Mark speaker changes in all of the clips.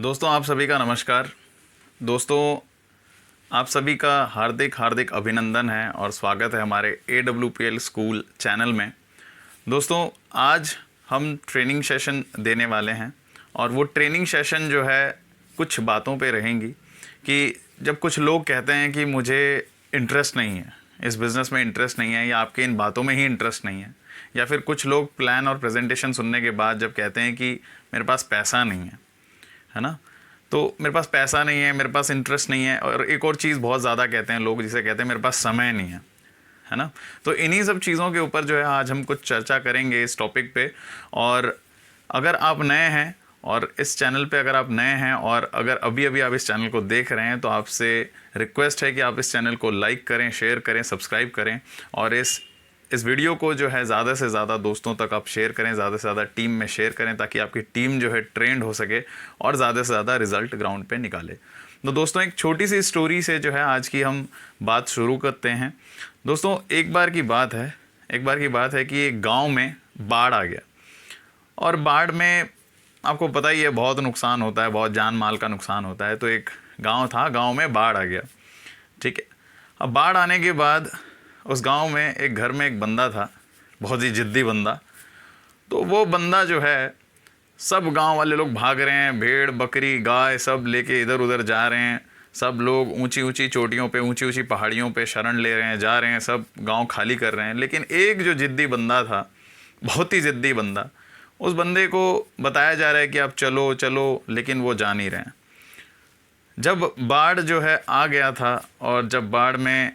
Speaker 1: दोस्तों आप सभी का नमस्कार। दोस्तों आप सभी का हार्दिक हार्दिक अभिनंदन है और स्वागत है हमारे AWPL स्कूल चैनल में। दोस्तों आज हम ट्रेनिंग सेशन देने वाले हैं और वो ट्रेनिंग सेशन जो है कुछ बातों पे रहेंगी कि जब कुछ लोग कहते हैं कि मुझे इंटरेस्ट नहीं है, इस बिज़नेस में इंटरेस्ट नहीं है या आपके इन बातों में ही इंटरेस्ट नहीं है, या फिर कुछ लोग प्लान और प्रेजेंटेशन सुनने के बाद जब कहते हैं कि मेरे पास पैसा नहीं है ना, तो मेरे पास पैसा नहीं है, मेरे पास इंटरेस्ट नहीं है, और एक और चीज़ बहुत ज़्यादा कहते हैं लोग, जिसे कहते हैं मेरे पास समय नहीं है ना। तो इन्हीं सब चीज़ों के ऊपर जो है आज हम कुछ चर्चा करेंगे इस टॉपिक पे। और अगर आप नए हैं और इस चैनल पे अगर आप नए हैं और अगर अभी अभी आप इस चैनल को देख रहे हैं तो आपसे रिक्वेस्ट है कि आप इस चैनल को लाइक करें, शेयर करें, सब्सक्राइब करें और इस वीडियो को जो है ज़्यादा से ज़्यादा दोस्तों तक आप शेयर करें, ज़्यादा से ज़्यादा टीम में शेयर करें ताकि आपकी टीम जो है ट्रेंड हो सके और ज़्यादा से ज़्यादा रिजल्ट ग्राउंड पे निकाले। तो दोस्तों एक छोटी सी स्टोरी से जो है आज की हम बात शुरू करते हैं। दोस्तों एक बार की बात है कि एक गाँव में बाढ़ आ गया और बाढ़ में आपको पता ही है बहुत नुकसान होता है, बहुत जान माल का नुकसान होता है। तो एक गाँव था, गाँव में बाढ़ आ गया, ठीक है। अब बाढ़ आने के बाद उस गांव में एक घर में एक बंदा था, बहुत ही जिद्दी बंदा। तो वो बंदा जो है, सब गांव वाले लोग भाग रहे हैं, भेड़ बकरी गाय सब लेके इधर उधर जा रहे हैं, सब लोग ऊंची ऊंची चोटियों पे, ऊंची ऊंची पहाड़ियों पे शरण ले रहे हैं, जा रहे हैं, सब गांव खाली कर रहे हैं। लेकिन एक जो जिद्दी बंदा था, बहुत ही जिद्दी बंदा, उस बंदे को बताया जा रहा है कि आप चलो चलो, लेकिन वो जा नहीं रहे हैं। जब बाढ़ जो है आ गया था और जब बाढ़ में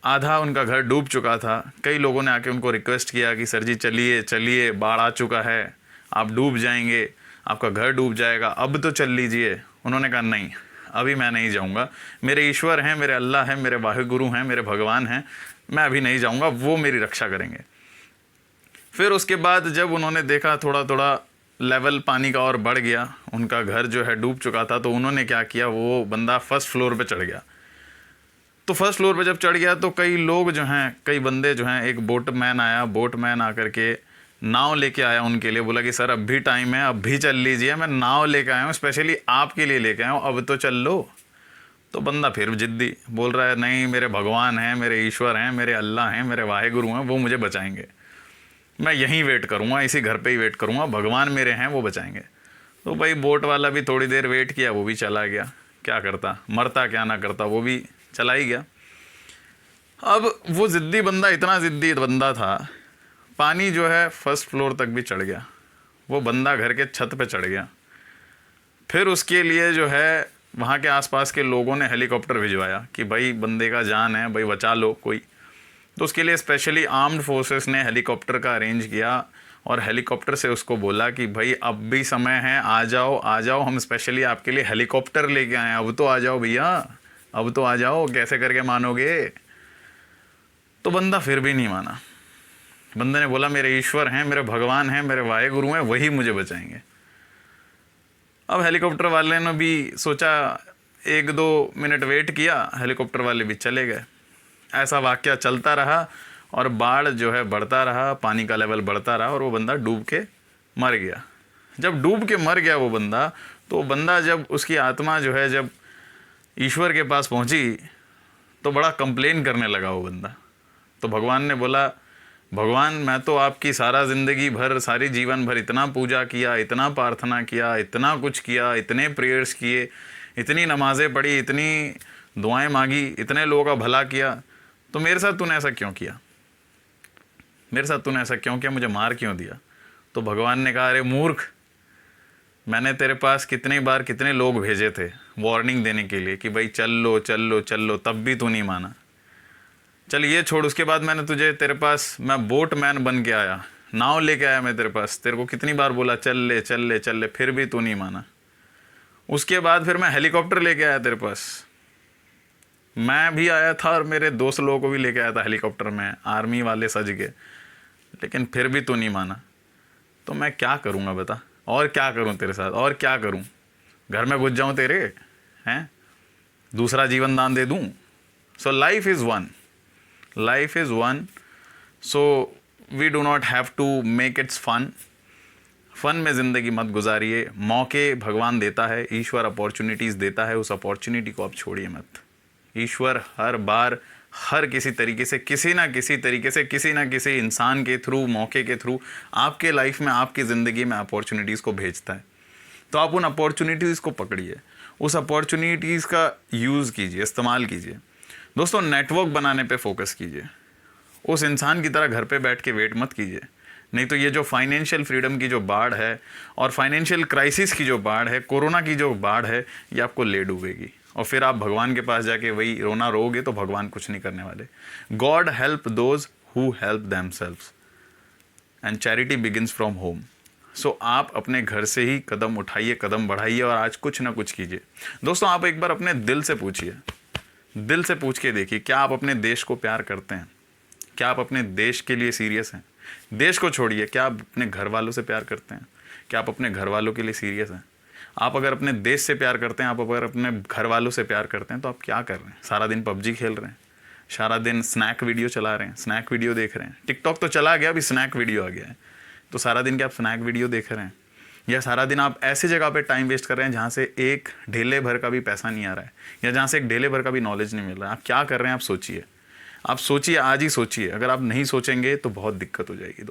Speaker 1: आधा उनका घर डूब चुका था, कई लोगों ने आके उनको रिक्वेस्ट किया कि सर जी चलिए चलिए, बाढ़ आ चुका है, आप डूब जाएंगे, आपका घर डूब जाएगा, अब तो चल लीजिए। उन्होंने कहा नहीं, अभी मैं नहीं जाऊंगा, मेरे ईश्वर हैं, मेरे अल्लाह हैं, मेरे वाहिगुरु हैं, मेरे भगवान हैं, मैं अभी नहीं जाऊंगा, वो मेरी रक्षा करेंगे। फिर उसके बाद जब उन्होंने देखा थोड़ा थोड़ा लेवल पानी का और बढ़ गया, उनका घर जो है डूब चुका था, तो उन्होंने क्या किया, वो बंदा फर्स्ट फ्लोर पर चढ़ गया। तो फर्स्ट फ्लोर पे जब चढ़ गया तो कई लोग जो हैं, कई बंदे जो हैं, एक बोटमैन आया, बोटमैन आकर के नाव लेके आया उनके लिए, बोला कि सर अब भी टाइम है, अब भी चल लीजिए, मैं नाव लेके आया हूँ, स्पेशली आपके लिए लेके आया हूँ, अब तो चल लो। तो बंदा फिर जिद्दी बोल रहा है, नहीं मेरे भगवान हैं, मेरे ईश्वर हैं, मेरे अल्लाह हैं, मेरे वाहिगुरु हैं, वो मुझे बचाएंगे, मैं यहीं वेट करूँगा, इसी घर पर ही वेट करूँगा, भगवान मेरे हैं, वो बचाएंगे। तो भाई बोट वाला भी थोड़ी देर वेट किया, वो भी चला गया, क्या करता, मरता क्या ना करता, वो भी चला ही गया। अब वो ज़िद्दी बंदा, इतना ज़िद्दी बंदा था, पानी जो है फर्स्ट फ्लोर तक भी चढ़ गया, वो बंदा घर के छत पे चढ़ गया। फिर उसके लिए जो है वहाँ के आसपास के लोगों ने हेलीकॉप्टर भिजवाया कि भाई बंदे का जान है, भाई बचा लो कोई। तो उसके लिए स्पेशली आर्म्ड फोर्सेस ने हेलीकॉप्टर का अरेंज किया और हेलीकॉप्टर से उसको बोला कि भाई अब भी समय है, आ जाओ आ जाओ, हम स्पेशली आपके लिए हेलीकॉप्टर लेके आए हैं, अब तो आ जाओ भैया, अब तो आ जाओ, कैसे करके मानोगे। तो बंदा फिर भी नहीं माना। बंदे ने बोला मेरे ईश्वर हैं, मेरे भगवान हैं, मेरे वाहिगुरु हैं, वही मुझे बचाएंगे। अब हेलीकॉप्टर वाले ने भी सोचा, 1-2 मिनट वेट किया, हेलीकॉप्टर वाले भी चले गए। ऐसा वाकया चलता रहा और बाढ़ जो है बढ़ता रहा, पानी का लेवल बढ़ता रहा और वो बंदा डूब के मर गया। जब डूब के मर गया वो बंदा, तो बंदा जब उसकी आत्मा जो है जब ईश्वर के पास पहुंची तो बड़ा कंप्लेन करने लगा वो बंदा। तो भगवान ने बोला, भगवान मैं तो आपकी सारा ज़िंदगी भर, सारी जीवन भर इतना पूजा किया, इतना प्रार्थना किया, इतना कुछ किया, इतने प्रेयर्स किए, इतनी नमाज़ें पढ़ी, इतनी दुआएं मांगी, इतने लोगों का भला किया, तो मेरे साथ तूने ऐसा क्यों किया, मेरे साथ तूने ऐसा क्यों किया, मुझे मार क्यों दिया। तो भगवान ने कहा, अरे मूर्ख, मैंने तेरे पास कितनी बार कितने लोग भेजे थे वार्निंग देने के लिए कि भाई चल लो चल लो चल लो, तब भी तू नहीं माना। चल ये छोड़, उसके बाद मैंने तुझे, तेरे पास मैं बोटमैन बन के आया, नाव लेके आया मैं तेरे पास, तेरे को कितनी बार बोला चल ले चल ले चल ले, फिर भी तू नहीं माना। उसके बाद फिर मैं हेलीकॉप्टर लेके आया तेरे पास, मैं भी आया था और मेरे दोस्त लोगों को भी लेके आया था हेलीकॉप्टर में, आर्मी वाले सज के, लेकिन फिर भी तू नहीं माना। तो मैं क्या करूँगा बता, और क्या करूँ तेरे साथ, और क्या करूँ, घर में घुस जाऊँ तेरे, हैं, दूसरा जीवन दान दे दूँ। So life is one, life is one, so we do not have to make it fun. फ़न में ज़िंदगी मत गुजारिए। मौके भगवान देता है, ईश्वर अपॉर्चुनिटीज़ देता है, उस अपॉर्चुनिटी को आप छोड़िए मत। ईश्वर हर बार हर किसी तरीके से, किसी ना किसी तरीके से, किसी ना किसी इंसान के थ्रू, मौके के थ्रू आपके लाइफ में, आपकी ज़िंदगी में अपॉर्चुनिटीज़ को भेजता है। तो आप उन अपॉर्चुनिटीज़ को पकड़िए, उस अपॉर्चुनिटीज़ का यूज़ कीजिए, इस्तेमाल कीजिए। दोस्तों, नेटवर्क बनाने पे फोकस कीजिए। उस इंसान की तरह घर पे बैठ के वेट मत कीजिए, नहीं तो ये जो फाइनेंशियल फ्रीडम की जो बाढ़ है और फाइनेंशियल क्राइसिस की जो बाढ़ है, कोरोना की जो बाढ़ है, ये आपको ले डूबेगी और फिर आप भगवान के पास जाके वही रोना रोगे तो भगवान कुछ नहीं करने वाले। God help those who help themselves and charity begins from home. So आप अपने घर से ही कदम उठाइए, कदम बढ़ाइए और आज कुछ ना कुछ कीजिए। दोस्तों, आप एक बार अपने दिल से पूछिए, दिल से पूछ के देखिए, क्या आप अपने देश को प्यार करते हैं? क्या आप अपने देश के लिए सीरियस हैं? देश को छोड़िए, क्या आप अपने घर वालों से प्यार करते हैं? क्या आप अपने घर वालों के लिए सीरियस हैं? आप अगर अपने देश से प्यार करते हैं, आप अगर अपने घर वालों से प्यार करते हैं, तो आप क्या कर रहे हैं? सारा दिन पबजी खेल रहे हैं, सारा दिन स्नैक वीडियो चला रहे हैं, स्नैक वीडियो देख रहे हैं। टिकटॉक तो चला गया, अभी स्नैक वीडियो आ गया है। तो सारा दिन क्या आप स्नैक वीडियो देख रहे हैं? या सारा दिन आप ऐसी जगह पे टाइम वेस्ट कर रहे हैं जहाँ से एक ढेले भर का भी पैसा नहीं आ रहा है, या जहाँ से एक ढेले भर का भी नॉलेज नहीं मिल रहा है? आप क्या कर रहे हैं? आप सोचिए, आप सोचिए, आज ही सोचिए। अगर आप नहीं सोचेंगे तो बहुत दिक्कत हो जाएगी।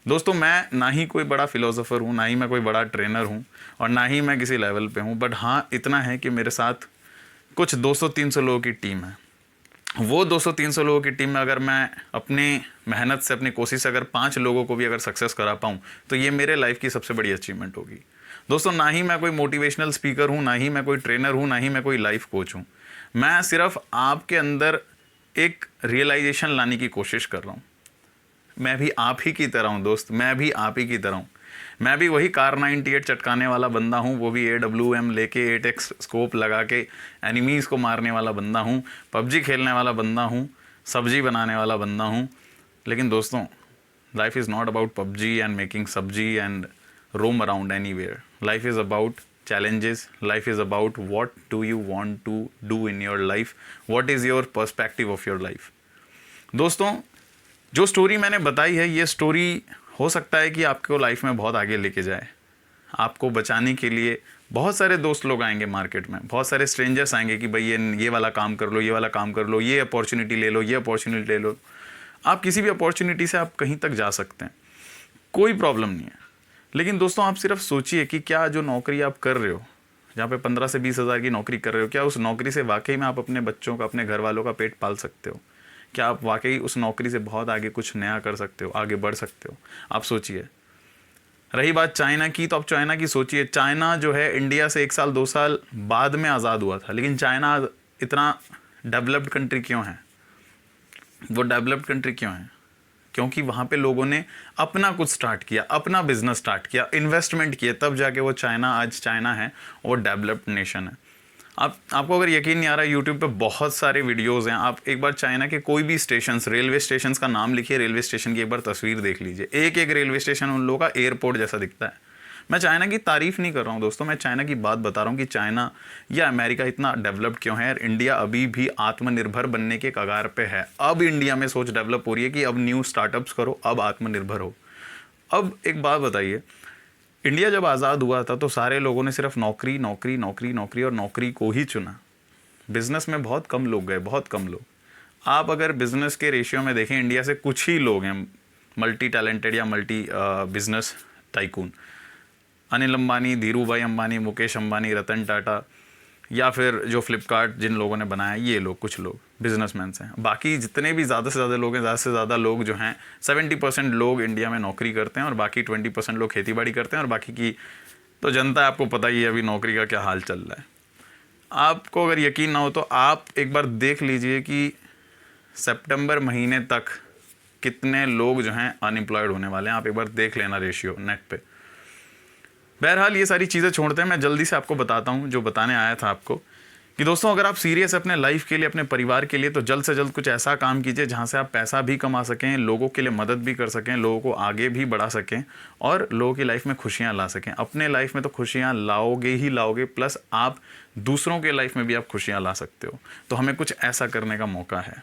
Speaker 1: दोस्तों, मैं ना ही कोई बड़ा फिलोसोफर हूँ, ना ही मैं कोई बड़ा ट्रेनर हूँ, और ना ही मैं किसी लेवल पे हूँ, बट हाँ इतना है कि मेरे साथ कुछ 200-300 लोगों की टीम है। वो 200-300 लोगों की टीम में अगर मैं अपनी मेहनत से, अपनी कोशिश से अगर 5 लोगों को भी अगर सक्सेस करा पाऊँ, तो ये मेरे लाइफ की सबसे बड़ी अचीवमेंट होगी। दोस्तों, ना ही मैं कोई मोटिवेशनल स्पीकर हूँ, ना ही मैं कोई ट्रेनर हूँ, ना ही मैं कोई लाइफ कोच हूँ। मैं सिर्फ आपके अंदर एक रियलाइजेशन लाने की कोशिश कर रहा हूँ। मैं भी आप ही की तरह हूँ दोस्त, मैं भी आप ही की तरह हूँ। मैं भी वही कार 98 चटकाने वाला बंदा हूँ, वो भी AWM लेके 8x स्कोप लगा के एनिमीज़ को मारने वाला बंदा हूँ, पबजी खेलने वाला बंदा हूँ, सब्जी बनाने वाला बंदा हूँ। लेकिन दोस्तों, life is not about PUBG and making sabzi and roam around anywhere. Life is about challenges. Life is about what do you want to do in your life, what is your perspective of your life. दोस्तों, जो story मैंने बताई है, ये story हो सकता है कि आपको लाइफ में बहुत आगे लेके जाए। आपको बचाने के लिए बहुत सारे दोस्त लोग आएंगे मार्केट में, बहुत सारे स्ट्रेंजर्स आएंगे कि भाई ये वाला काम कर लो, ये वाला काम कर लो, ये अपॉर्चुनिटी ले लो, ये अपॉर्चुनिटी ले लो। आप किसी भी अपॉर्चुनिटी से आप कहीं तक जा सकते हैं, कोई प्रॉब्लम नहीं है। लेकिन दोस्तों, आप सिर्फ सोचिए कि क्या जो नौकरी आप कर रहे हो, जहाँ पे 15 से 20 हज़ार की नौकरी कर रहे हो, क्या उस नौकरी से वाकई में आप अपने बच्चों का, अपने घर वालों का पेट पाल सकते हो? क्या आप वाकई उस नौकरी से बहुत आगे कुछ नया कर सकते हो, आगे बढ़ सकते हो? आप सोचिए। रही बात चाइना की, तो आप चाइना की सोचिए। चाइना जो है इंडिया से 1 साल 2 साल बाद में आज़ाद हुआ था, लेकिन चाइना इतना डेवलप्ड कंट्री क्यों है? वो डेवलप्ड कंट्री क्यों है? क्योंकि वहाँ पे लोगों ने अपना कुछ स्टार्ट किया, अपना बिजनेस स्टार्ट किया, इन्वेस्टमेंट किए, तब जाके वो चाइना आज चाइना है, वो डेवलप्ड नेशन है। आपको अगर यकीन नहीं आ रहा, यूट्यूब पे बहुत सारे वीडियोस हैं। आप एक बार चाइना के कोई भी स्टेशंस, रेलवे स्टेशंस का नाम लिखिए, रेलवे स्टेशन की एक बार तस्वीर देख लीजिए। एक एक रेलवे स्टेशन उन लोगों का एयरपोर्ट जैसा दिखता है। मैं चाइना की तारीफ़ नहीं कर रहा हूँ दोस्तों, मैं चाइना की बात बता रहा हूँ कि चाइना या अमेरिका इतना डेवलप्ड क्यों है, और इंडिया अभी भी आत्मनिर्भर बनने के कगार पे है। अब इंडिया में सोच डेवलप हो रही है कि अब न्यू स्टार्टअप्स करो, अब आत्मनिर्भर हो। अब एक बात बताइए, इंडिया जब आज़ाद हुआ था तो सारे लोगों ने सिर्फ नौकरी नौकरी नौकरी नौकरी और नौकरी को ही चुना। बिज़नेस में बहुत कम लोग गए, बहुत कम लोग। आप अगर बिज़नेस के रेशियो में देखें, इंडिया से कुछ ही लोग हैं मल्टी टैलेंटेड या multi business tycoon. Anil Ambani, Dhiru भाई अंबानी, मुकेश अंबानी, रतन टाटा, या फिर जो फ्लिपकार्ट जिन लोगों ने बनाया, ये लोग कुछ लोग बिजनेसमैन हैं। बाकी जितने भी ज़्यादा से ज़्यादा लोग हैं, ज़्यादा से ज़्यादा लोग जो हैं 70% लोग इंडिया में नौकरी करते हैं और बाकी 20% लोग खेतीबाड़ी करते हैं, और बाकी की तो जनता है, आपको पता ही है अभी नौकरी का क्या हाल चल रहा है। आपको अगर यकीन ना हो तो आप एक बार देख लीजिए कि सितंबर महीने तक कितने लोग जो हैं अनएम्प्लॉयड होने वाले हैं। आप एक बार देख लेना रेशियो नेट पे। बहरहाल ये सारी चीज़ें छोड़ते हैं, मैं जल्दी से आपको बताता हूँ जो बताने आया था आपको, कि दोस्तों अगर आप सीरियस है अपने लाइफ के लिए, अपने परिवार के लिए, तो जल्द से जल्द कुछ ऐसा काम कीजिए जहाँ से आप पैसा भी कमा सकें, लोगों के लिए मदद भी कर सकें, लोगों को आगे भी बढ़ा सकें और लोगों की लाइफ में खुशियाँ ला सकें। अपने लाइफ में तो खुशियाँ लाओगे ही लाओगे, प्लस आप दूसरों के लाइफ में भी आप खुशियाँ ला सकते हो। तो हमें कुछ ऐसा करने का मौका है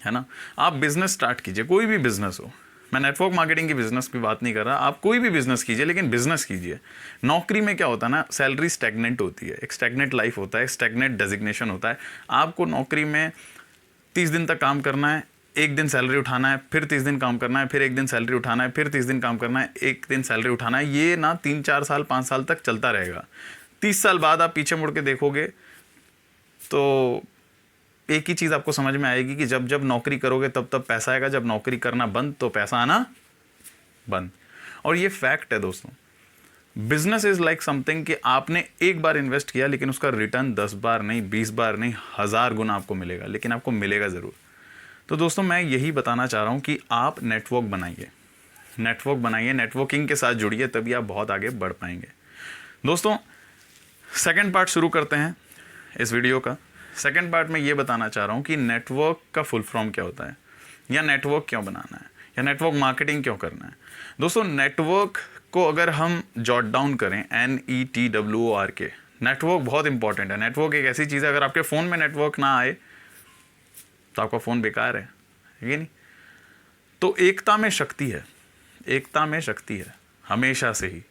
Speaker 1: ना। आप बिज़नेस स्टार्ट कीजिए, कोई भी बिज़नेस हो। मैं नेटवर्क मार्केटिंग की बिजनेस की बात नहीं कर रहा, आप कोई भी बिजनेस कीजिए, लेकिन बिजनेस कीजिए। नौकरी में क्या होता है ना, सैलरी स्टैग्नेंट होती है, एक स्टैग्नेंट लाइफ होता है, स्टैग्नेंट डेजिग्नेशन होता है। आपको नौकरी में 30 दिन तक काम करना है, एक दिन सैलरी उठाना है, फिर 30 दिन काम करना है, फिर एक दिन सैलरी उठाना है, फिर 30 दिन काम करना है, एक दिन सैलरी उठाना है। ये ना 3-4 साल 5 साल तक चलता रहेगा। 30 साल बाद आप पीछे मुड़ के देखोगे तो एक ही चीज़ आपको समझ में आएगी कि जब जब नौकरी करोगे तब तब पैसा आएगा, जब नौकरी करना बंद तो पैसा आना बंद। और ये फैक्ट है दोस्तों। बिजनेस इज लाइक समथिंग कि आपने एक बार इन्वेस्ट किया, लेकिन उसका रिटर्न 10 बार नहीं, 20 बार नहीं, 1000 गुना आपको मिलेगा, लेकिन आपको मिलेगा ज़रूर। तो दोस्तों मैं यही बताना चाह रहा हूँ कि आप नेटवर्क बनाइए, नेटवर्क बनाइए, नेटवर्किंग के साथ जुड़िए, तभी आप बहुत आगे बढ़ पाएंगे। दोस्तों सेकंड पार्ट शुरू करते हैं इस वीडियो का। सेकंड पार्ट में ये बताना चाह रहा हूँ कि नेटवर्क का फुल फॉर्म क्या होता है, या नेटवर्क क्यों बनाना है, या नेटवर्क मार्केटिंग क्यों करना है। दोस्तों नेटवर्क को अगर हम जॉट डाउन करें, NETWORK, नेटवर्क बहुत इंपॉर्टेंट है। नेटवर्क एक ऐसी चीज़ है, अगर आपके फ़ोन में नेटवर्क ना आए तो आपका फ़ोन बेकार है ये नहीं। तो एकता में शक्ति है, एकता में शक्ति है हमेशा से ही।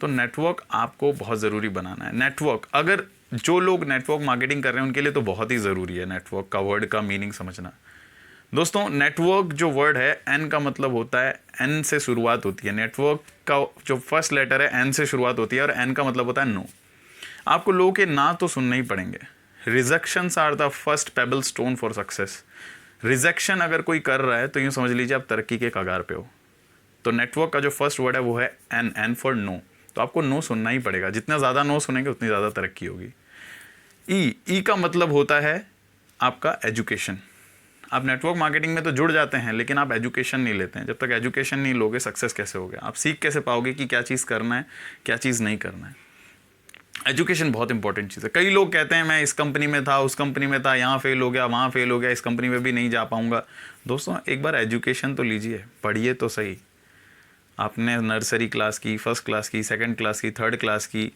Speaker 1: तो नेटवर्क आपको बहुत ज़रूरी बनाना है। नेटवर्क, अगर जो लोग नेटवर्क मार्केटिंग कर रहे हैं उनके लिए तो बहुत ही ज़रूरी है नेटवर्क का वर्ड का मीनिंग समझना। दोस्तों नेटवर्क जो वर्ड है, एन का मतलब होता है, एन से शुरुआत होती है। नेटवर्क का जो फर्स्ट लेटर है एन से शुरुआत होती है, और एन का मतलब होता है नो। आपको लोगों के ना तो सुनने ही पड़ेंगे। Rejections are the first pebble stone for success. Rejection अगर कोई कर रहा है तो यूँ समझ लीजिए आप तरक्की के कगार पे हो। तो नेटवर्क का जो फर्स्ट वर्ड है वो है एन, एन फॉर नो। तो आपको नो सुनना ही पड़ेगा, जितना ज़्यादा नो सुनेंगे उतनी ज़्यादा तरक्की होगी। ई का मतलब होता है आपका एजुकेशन। आप नेटवर्क मार्केटिंग में तो जुड़ जाते हैं, लेकिन आप एजुकेशन नहीं लेते हैं। जब तक एजुकेशन नहीं लोगे सक्सेस कैसे होगे, आप सीख कैसे पाओगे कि क्या चीज़ करना है, क्या चीज़ नहीं करना है। एजुकेशन बहुत इंपॉर्टेंट चीज़ है। कई लोग कहते हैं मैं इस कंपनी में था, उस कंपनी में था, यहाँ फेल हो गया, वहाँ फेल हो गया, इस कंपनी में भी नहीं जा पाऊँगा। दोस्तों एक बार एजुकेशन तो लीजिए, पढ़िए तो सही। आपने नर्सरी क्लास की, फर्स्ट क्लास की, सेकंड क्लास की, थर्ड क्लास की,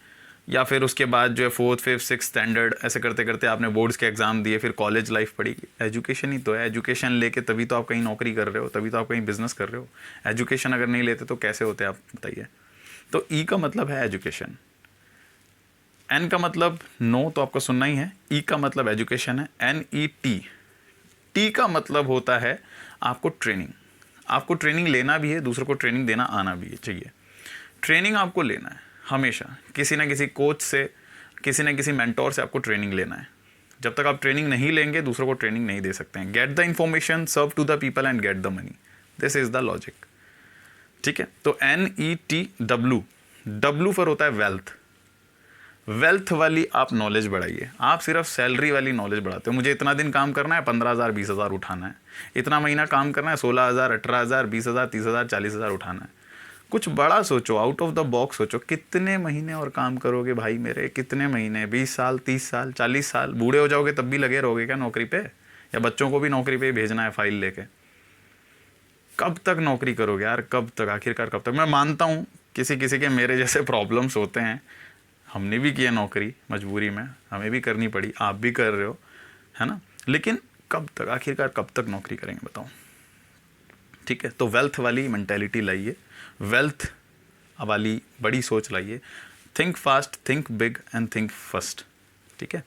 Speaker 1: या फिर उसके बाद जो है 4th 5th 6th स्टैंडर्ड, ऐसे करते करते आपने बोर्ड्स के एग्ज़ाम दिए, फिर कॉलेज लाइफ पढ़ी। एजुकेशन ही तो है। एजुकेशन लेके तभी तो आप कहीं नौकरी कर रहे हो, तभी तो आप कहीं बिजनेस कर रहे हो। एजुकेशन अगर नहीं लेते तो कैसे होते आप बताइए। तो ई का मतलब है एजुकेशन, एन का मतलब नो तो आपको सुनना ही है, ई का मतलब एजुकेशन है, NET। टी का मतलब होता है आपको ट्रेनिंग। आपको ट्रेनिंग लेना भी है, दूसरों को ट्रेनिंग देना आना भी चाहिए। ट्रेनिंग आपको लेना है हमेशा, किसी ना किसी कोच से, किसी ना किसी मेंटोर से आपको ट्रेनिंग लेना है। जब तक आप ट्रेनिंग नहीं लेंगे दूसरों को ट्रेनिंग नहीं दे सकते हैं। Get the information, serve to the people and get the money, this is the logic. ठीक है, तो NETW, W पर होता है वेल्थ। वेल्थ वाली आप नॉलेज बढ़ाइए। आप सिर्फ सैलरी वाली नॉलेज बढ़ाते हो, मुझे इतना दिन काम करना है, 15,000 20,000 उठाना है, इतना महीना काम करना है, 16,000 18,000 20,000 30,000 40,000 उठाना है। कुछ बड़ा सोचो, आउट ऑफ द बॉक्स सोचो। कितने महीने और काम करोगे भाई मेरे, कितने महीने, 20 साल 30 साल 40 साल, बूढ़े हो जाओगे तब भी लगे रहोगे क्या नौकरी पे? या बच्चों को भी नौकरी पे भेजना है फाइल लेके? कब तक नौकरी करोगे यार, कब तक, आखिरकार कब तक? मैं मानता हूँ किसी किसी के मेरे जैसे प्रॉब्लम्स होते हैं, हमने भी किया नौकरी मजबूरी में, हमें भी करनी पड़ी, आप भी कर रहे हो, है ना। लेकिन कब तक, आखिरकार कब तक नौकरी करेंगे बताओ। ठीक है, तो वेल्थ वाली मेंटेलिटी लाइए, वेल्थ वाली बड़ी सोच लाइए। Think fast, think big and think first. ठीक है,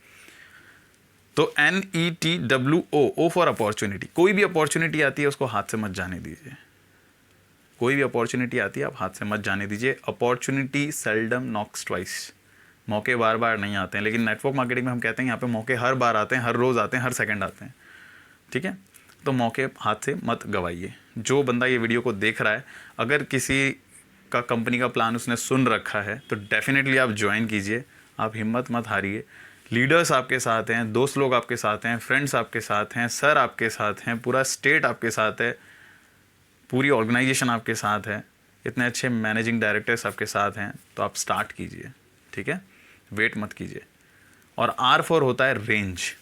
Speaker 1: तो NETWO, O फॉर अपॉर्चुनिटी। कोई भी अपॉर्चुनिटी आती है उसको हाथ से मत जाने दीजिए। कोई भी अपॉर्चुनिटी आती है आप हाथ से मत जाने दीजिए। Opportunity seldom knocks twice. मौके बार बार नहीं आते हैं, लेकिन नेटवर्क मार्केटिंग में हम कहते हैं यहाँ पे मौके हर बार आते हैं, हर रोज़ आते हैं, हर सेकंड आते हैं। ठीक है, तो मौके हाथ से मत गवाइए। जो बंदा ये वीडियो को देख रहा है, अगर किसी का कंपनी का प्लान उसने सुन रखा है तो डेफिनेटली आप ज्वाइन कीजिए। आप हिम्मत मत हारिए। लीडर्स आपके साथ हैं, दोस्त लोग आपके साथ हैं, फ्रेंड्स आपके साथ हैं, सर आपके साथ हैं, पूरा स्टेट आपके साथ है, पूरी ऑर्गेनाइजेशन आपके साथ है, इतने अच्छे मैनेजिंग डायरेक्टर्स आपके साथ हैं। तो आप स्टार्ट कीजिए। ठीक है, वेट मत कीजिए। और R फॉर होता है रेंज।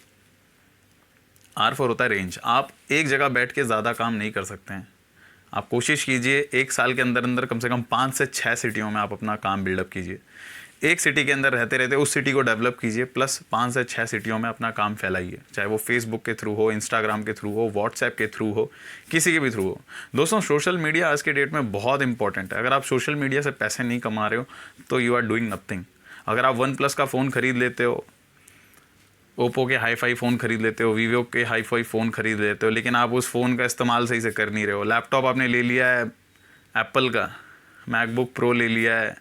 Speaker 1: R फॉर होता है रेंज। आप एक जगह बैठ के ज़्यादा काम नहीं कर सकते हैं। आप कोशिश कीजिए 1 साल के अंदर अंदर कम से कम 5 से 6 सिटियों में आप अपना काम बिल्डअप कीजिए। एक सिटी के अंदर रहते रहते उस सिटी को डेवलप कीजिए, प्लस 5 से 6 सिटियों में अपना काम फैलाइए, चाहे वो फेसबुक के थ्रू हो, इंस्टाग्राम के थ्रू हो, व्हाट्सएप के थ्रू हो, किसी के भी थ्रू हो। दोस्तों सोशल मीडिया आज के डेट में बहुत इंपॉर्टेंट है। अगर आप सोशल मीडिया से पैसे नहीं कमा रहे हो तो यू आर डूइंग नथिंग। अगर आप OnePlus का फ़ोन खरीद लेते हो, ओप्पो के हाई फाई फ़ोन खरीद लेते हो, वीवो के हाई फाई फ़ोन खरीद लेते हो, लेकिन आप उस फ़ोन का इस्तेमाल सही से कर नहीं रहे हो। लैपटॉप आपने ले लिया है एप्पल का, मैकबुक प्रो ले लिया है,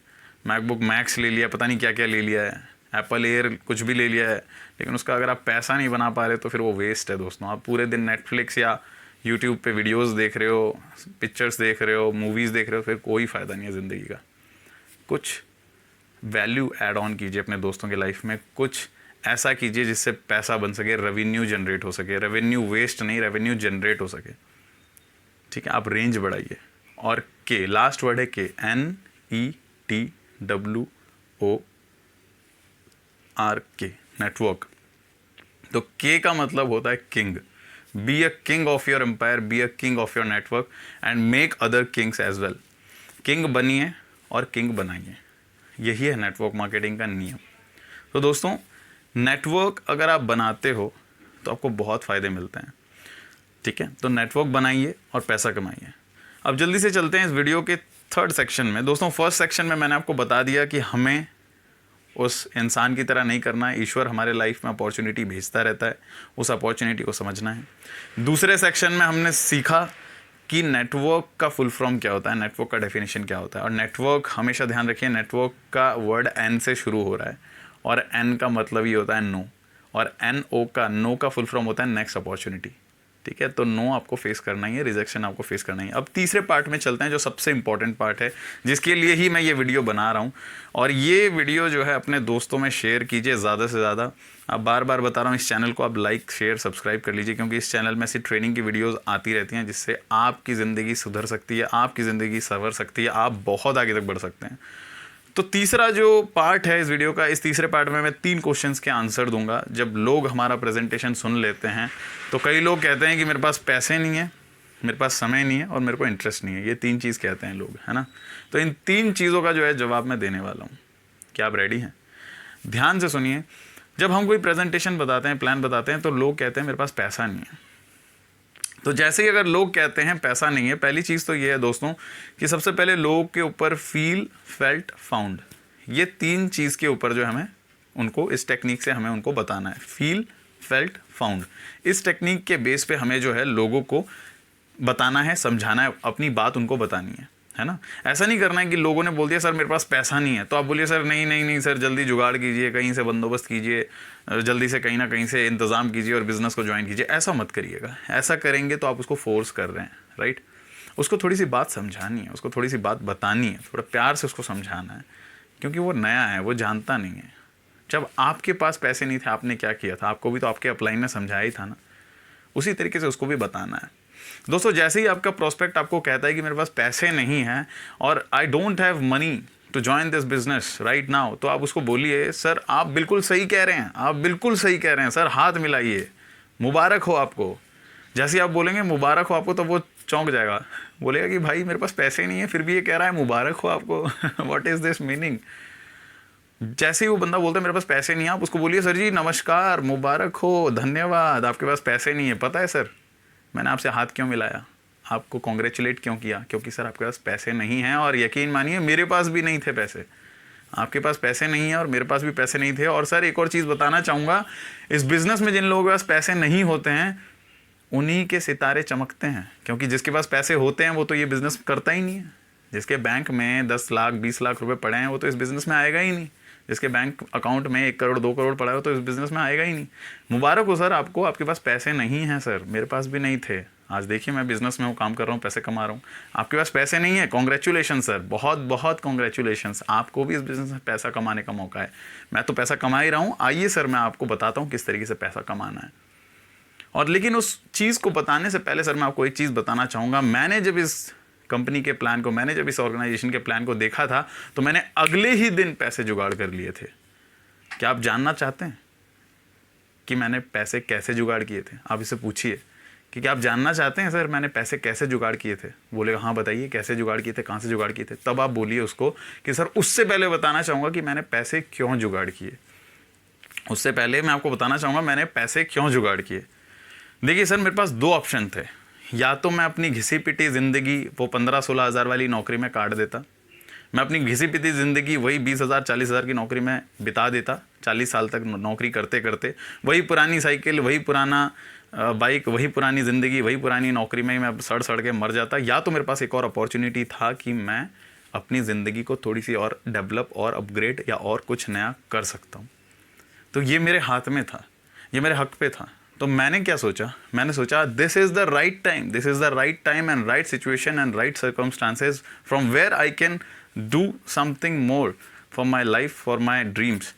Speaker 1: मैकबुक मैक्स ले लिया, पता नहीं क्या क्या ले लिया है, एप्पल एयर कुछ भी ले लिया है, लेकिन उसका अगर आप पैसा नहीं बना पा रहे तो फिर वो वेस्ट है दोस्तों। आप पूरे दिन नेटफ्लिक्स या यूट्यूब पे वीडियोस देख रहे हो, पिक्चर्स देख रहे हो, मूवीज़ देख रहे हो, फिर कोई फ़ायदा नहीं है ज़िंदगी का। कुछ वैल्यू ऐड ऑन कीजिए अपने दोस्तों के लाइफ में, कुछ ऐसा कीजिए जिससे पैसा बन सके, रेवेन्यू जनरेट हो सके, रेवेन्यू वेस्ट नहीं, रेवेन्यू जनरेट हो सके। ठीक है, आप रेंज बढ़ाइए। और के, लास्ट वर्ड है के, NETWORK, नेटवर्क। तो के का मतलब होता है king. Be a king of your empire, be a king of your network and make other kings as well. King बनिए और किंग बनाइए, यही है नेटवर्क मार्केटिंग का नियम। तो दोस्तों नेटवर्क अगर आप बनाते हो तो आपको बहुत फ़ायदे मिलते हैं। ठीक है, तो नेटवर्क बनाइए और पैसा कमाइए। अब जल्दी से चलते हैं इस वीडियो के थर्ड सेक्शन में। दोस्तों फर्स्ट सेक्शन में मैंने आपको बता दिया कि हमें उस इंसान की तरह नहीं करना है। ईश्वर हमारे लाइफ में अपॉर्चुनिटी भेजता रहता है, उस अपॉर्चुनिटी को समझना है। दूसरे सेक्शन में हमने सीखा कि नेटवर्क का फुल फॉर्म क्या होता है, नेटवर्क का डेफिनेशन क्या होता है। और नेटवर्क हमेशा ध्यान रखिए, नेटवर्क का वर्ड N से शुरू हो रहा है और N का मतलब ये होता है नो, और NO का, नो का फुल फॉर्म होता है नेक्स्ट अपॉर्चुनिटी। ठीक है, तो नो आपको फेस करना ही है, रिजेक्शन आपको फेस करना ही है। अब तीसरे पार्ट में चलते हैं, जो सबसे इंपॉर्टेंट पार्ट है, जिसके लिए ही मैं ये वीडियो बना रहा हूँ। और ये वीडियो जो है अपने दोस्तों में शेयर कीजिए ज़्यादा से ज़्यादा। अब बार बार बता रहा हूँ, इस चैनल को आप लाइक शेयर सब्सक्राइब कर लीजिए, क्योंकि इस चैनल में ऐसी ट्रेनिंग की वीडियोज़ आती रहती हैं जिससे आपकी ज़िंदगी सुधर सकती है, आपकी ज़िंदगी संवर सकती है, आप बहुत आगे तक बढ़ सकते हैं। तो तीसरा जो पार्ट है इस वीडियो का, इस तीसरे पार्ट में मैं 3 क्वेश्चंस के आंसर दूंगा। जब लोग हमारा प्रेजेंटेशन सुन लेते हैं तो कई लोग कहते हैं कि मेरे पास पैसे नहीं है, मेरे पास समय नहीं है और मेरे को इंटरेस्ट नहीं है। ये 3 चीज़ कहते हैं लोग, है ना। तो इन 3 चीज़ों का जो है जवाब मैं देने वाला हूँ। क्या आप रेडी हैं? ध्यान से सुनिए। जब हम कोई प्रेजेंटेशन बताते हैं, प्लान बताते हैं, तो लोग कहते हैं मेरे पास पैसा नहीं है। तो जैसे ही अगर लोग कहते हैं पैसा नहीं है, पहली चीज़ तो ये है दोस्तों कि सबसे पहले लोग के ऊपर फील, फेल्ट, फाउंड, ये 3 चीज़ के ऊपर जो हमें उनको, इस टेक्निक से हमें उनको बताना है। फील, फेल्ट, फाउंड, इस टेक्निक के बेस पे हमें जो है लोगों को बताना है, समझाना है, अपनी बात उनको बतानी है ना। ऐसा नहीं करना है कि लोगों ने बोल दिया सर मेरे पास पैसा नहीं है, तो आप बोलिए सर नहीं नहीं नहीं सर, जल्दी जुगाड़ कीजिए, कहीं से बंदोबस्त कीजिए, जल्दी से कहीं ना कहीं से इंतज़ाम कीजिए और बिज़नेस को ज्वाइन कीजिए। ऐसा मत करिएगा। ऐसा करेंगे तो आप उसको फोर्स कर रहे हैं, राइट। उसको थोड़ी सी बात समझानी है, उसको थोड़ी सी बात बतानी है, थोड़ा प्यार से उसको समझाना है, क्योंकि वो नया है, वो जानता नहीं है। जब आपके पास पैसे नहीं थे, आपने क्या किया था? आपको भी तो आपके अपलाइन में समझाया ही था ना। उसी तरीके से उसको भी बताना है। दोस्तों जैसे ही आपका प्रोस्पेक्ट आपको कहता है कि मेरे पास पैसे नहीं हैं और I don't have money to join this business right now, तो आप उसको बोलिए सर आप बिल्कुल सही कह रहे हैं, आप बिल्कुल सही कह रहे हैं सर, हाथ मिलाइए, मुबारक हो आपको। जैसे ही आप बोलेंगे मुबारक हो आपको, तो वो चौंक जाएगा, बोलेगा कि भाई मेरे पास पैसे नहीं है फिर भी ये कह रहा है मुबारक हो आपको। What is this meaning. जैसे ही वो बंदा बोलता है मेरे पास पैसे नहीं है, आप उसको बोलिए सर जी नमस्कार, मुबारक हो, धन्यवाद, आपके पास पैसे नहीं है, पता है सर मैंने आपसे हाथ क्यों मिलाया, आपको कॉन्ग्रेचुलेट क्यों किया, क्योंकि सर आपके पास पैसे नहीं हैं। और यकीन मानिए मेरे पास भी नहीं थे पैसे, आपके पास पैसे नहीं है और मेरे पास भी पैसे नहीं थे। और सर एक और चीज़ बताना चाहूँगा, इस बिज़नेस में जिन लोगों के पास पैसे नहीं होते हैं उन्हीं के सितारे चमकते हैं, क्योंकि जिसके पास पैसे होते हैं वो तो ये बिज़नेस करता ही नहीं है। जिसके बैंक में 10 लाख 20 लाख रुपए पड़े हैं वो तो इस बिज़नेस में आएगा ही नहीं। जिसके बैंक अकाउंट में 1 करोड़ 2 करोड़ पड़ा हो तो इस बिज़नेस में आएगा ही नहीं। मुबारक हो सर आपको, आपके पास पैसे नहीं हैं सर, मेरे पास भी नहीं थे, आज देखिए मैं बिज़नेस में हूँ, काम कर रहा हूँ, पैसे कमा रहा हूँ। आपके पास पैसे नहीं है, कॉन्ग्रेचुलेशन सर, बहुत बहुत कॉन्ग्रेचुलेशंस, आपको भी इस बिज़नेस में पैसा कमाने का मौका है। मैं तो पैसा कमा ही रहा हूँ, आइए सर मैं आपको बताता हूँ किस तरीके से पैसा कमाना है। और लेकिन उस चीज़ को बताने से पहले सर मैं आपको एक चीज़ बताना चाहूँगा, मैंने जब इस कंपनी के प्लान को, मैंने जब इस ऑर्गेनाइजेशन के प्लान को देखा था तो मैंने अगले ही दिन पैसे जुगाड़ कर लिए थे। क्या आप जानना चाहते हैं कि मैंने पैसे कैसे जुगाड़ किए थे? आप इसे पूछिए क्योंकि आप जानना चाहते हैं सर मैंने पैसे कैसे जुगाड़ किए थे। बोलेगा हाँ बताइए कैसे जुगाड़ किए थे, कहाँ से जुगाड़ किए थे। तब आप बोलिए उसको कि सर उससे पहले बताना चाहूँगा कि मैंने पैसे क्यों जुगाड़ किए। उससे पहले मैं आपको बताना चाहूँगा मैंने पैसे क्यों जुगाड़ किए। देखिए सर मेरे पास दो ऑप्शन थे, या तो मैं अपनी घिसी पिटी ज़िंदगी वो 15-16 हज़ार वाली नौकरी में काट देता, मैं अपनी घिसी पिटी ज़िंदगी वही 20,000 40,000 की नौकरी में बिता देता, 40 साल तक नौकरी करते करते वही पुरानी साइकिल, वही पुराना बाइक, वही पुरानी ज़िंदगी, वही पुरानी नौकरी में ही मैं सड़ सड़ के मर जाता। या तो मेरे पास एक और अपॉर्चुनिटी था कि मैं अपनी ज़िंदगी को थोड़ी सी और डेवलप और अपग्रेड या और कुछ नया कर सकता हूँ। तो ये मेरे हाथ में था, ये मेरे हक पे था। तो मैंने क्या सोचा, मैंने सोचा this is the right time, this is the right time and right situation and right circumstances from where I can do something more for my life, for my dreams.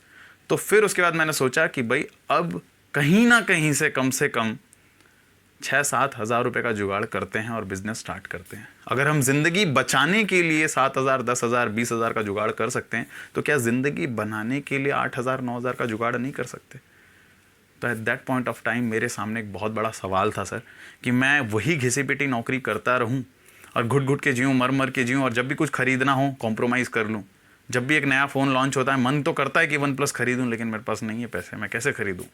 Speaker 1: तो फिर उसके बाद मैंने सोचा कि भाई अब कहीं ना कहीं से कम 6-7 हज़ार रुपये का जुगाड़ करते हैं और बिज़नेस स्टार्ट करते हैं। अगर हम ज़िंदगी बचाने के लिए 7,000 10,000 20,000 का जुगाड़ कर सकते हैं तो क्या ज़िंदगी बनाने के लिए 8,000 9,000 का जुगाड़ नहीं कर सकते। तो at that point of time मेरे सामने एक बहुत बड़ा सवाल था सर कि मैं वही घिसी पिटी नौकरी करता रहूं और घुट घुट के जीऊँ, मर मर के जीऊँ, और जब भी कुछ खरीदना हो कॉम्प्रोमाइज़ कर लूँ। जब भी एक नया फ़ोन लॉन्च होता है मन तो करता है कि OnePlus खरीदूँ, लेकिन मेरे पास नहीं है पैसे, मैं कैसे खरीदूँ।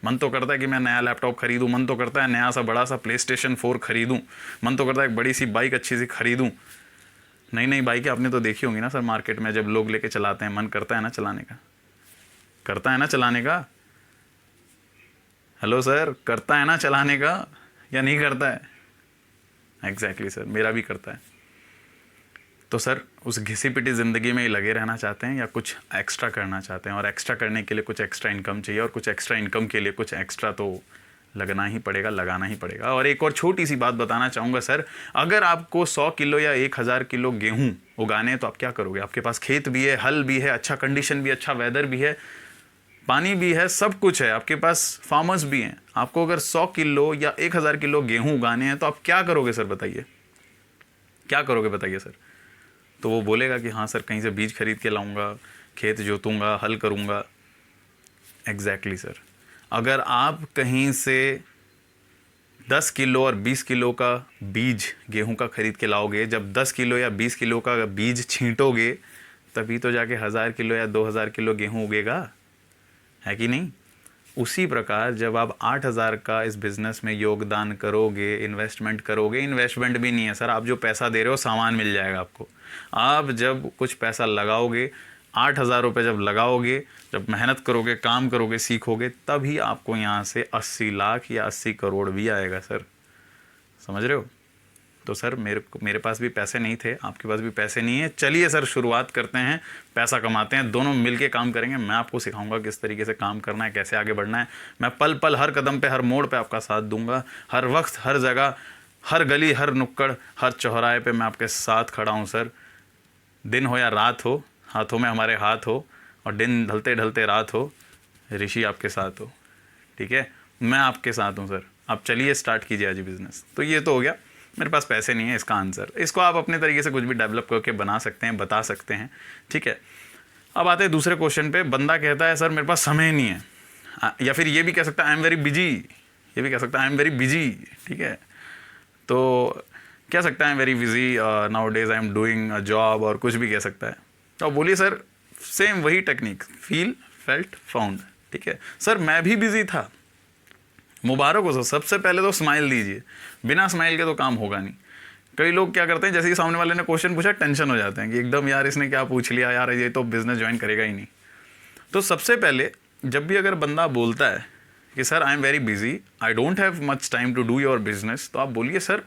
Speaker 1: मन तो करता है कि मैं नया लैपटॉप खरीदूँ, मन तो करता है नया सा बड़ा सा PlayStation 4 खरीदूँ, मन तो करता है एक बड़ी सी बाइक अच्छी सी खरीदूँ। नई नई बाइकें आपने तो देखी होंगी ना सर मार्केट में, जब लोग लेके चलाते हैं मन करता है ना चलाने का, करता है ना चलाने का। हेलो सर, करता है ना चलाने का या नहीं करता है। एग्जैक्टली सर, मेरा भी करता है। तो सर उस घिसी पिटी ज़िंदगी में ही लगे रहना चाहते हैं या कुछ एक्स्ट्रा करना चाहते हैं, और एक्स्ट्रा करने के लिए कुछ एक्स्ट्रा इनकम चाहिए, और कुछ एक्स्ट्रा इनकम के लिए कुछ एक्स्ट्रा तो लगना ही पड़ेगा, लगाना ही पड़ेगा। और एक और छोटी सी बात बताना चाहूँगा सर, अगर आपको 100 किलो या 1,000 किलो गेहूँ उगाने हैं तो आप क्या करोगे। आपके पास खेत भी है, हल भी है, अच्छा कंडीशन भी, अच्छा वेदर भी है, पानी भी है, सब कुछ है, आपके पास फार्मर्स भी हैं। आपको अगर 100 किलो या 1,000 किलो गेहूँ उगाने हैं तो आप क्या करोगे सर, बताइए क्या करोगे, बताइए सर। तो वो बोलेगा कि हाँ सर कहीं से बीज खरीद के लाऊंगा, खेत जोतूंगा, हल करूंगा। एग्जैक्टली सर, अगर आप कहीं से 10 किलो और 20 किलो का बीज गेहूं का खरीद के लाओगे, जब 10 किलो या 20 किलो का बीज छींटोगे तभी तो जाके 1,000 किलो या 2,000 किलो गेहूं उगेगा, है कि नहीं। उसी प्रकार जब आप 8,000 का इस बिज़नेस में योगदान करोगे, इन्वेस्टमेंट करोगे, इन्वेस्टमेंट भी नहीं है सर, आप जो पैसा दे रहे हो सामान मिल जाएगा आपको। आप जब कुछ पैसा लगाओगे, 8,000 रुपये जब लगाओगे, जब मेहनत करोगे, काम करोगे, सीखोगे, तभी आपको यहाँ से 80 लाख या 80 करोड़ भी आएगा सर, समझ रहे हो। तो सर मेरे पास भी पैसे नहीं थे, आपके पास भी पैसे नहीं है। चलिए सर शुरुआत करते हैं, पैसा कमाते हैं, दोनों मिलके काम करेंगे। मैं आपको सिखाऊंगा किस तरीके से काम करना है, कैसे आगे बढ़ना है। मैं पल पल, हर कदम पे, हर मोड़ पे आपका साथ दूंगा। हर वक्त, हर जगह, हर गली, हर नुक्कड़, हर चौराहे पे मैं आपके साथ खड़ा हूँ सर। दिन हो या रात हो, हाथों में हमारे हाथ हो, और दिन ढलते ढलते रात हो, ऋषि आपके साथ हो, ठीक है। मैं आपके साथ हूँ सर। आप चलिए स्टार्ट कीजिए आज बिज़नेस। तो ये तो हो गया, मेरे पास पैसे नहीं है इसका आंसर। इसको आप अपने तरीके से कुछ भी डेवलप करके बना सकते हैं, बता सकते हैं, ठीक है। अब आते हैं दूसरे क्वेश्चन पे। बंदा कहता है सर मेरे पास समय नहीं है, या फिर ये भी कह सकता है आई एम वेरी बिजी, ये भी कह सकता है आई एम वेरी बिजी, ठीक है। तो कह सकता है आई am very busy, now days I am doing a job, और कुछ भी कह सकता है। तो बोलिए सर सेम वही टेक्निक, फील फेल्ट फाउंड, ठीक है। सर मैं भी बिजी था, मुबारक हो सर। सबसे पहले तो स्माइल दीजिए, बिना स्माइल के तो काम होगा नहीं। कई लोग क्या करते हैं, जैसे ही सामने वाले ने क्वेश्चन पूछा टेंशन हो जाते हैं कि एकदम यार इसने क्या पूछ लिया, यार ये तो बिज़नेस ज्वाइन करेगा ही नहीं। तो सबसे पहले जब भी अगर बंदा बोलता है कि sir I am very busy, I don't have much time to do your business, तो आप बोलिए सर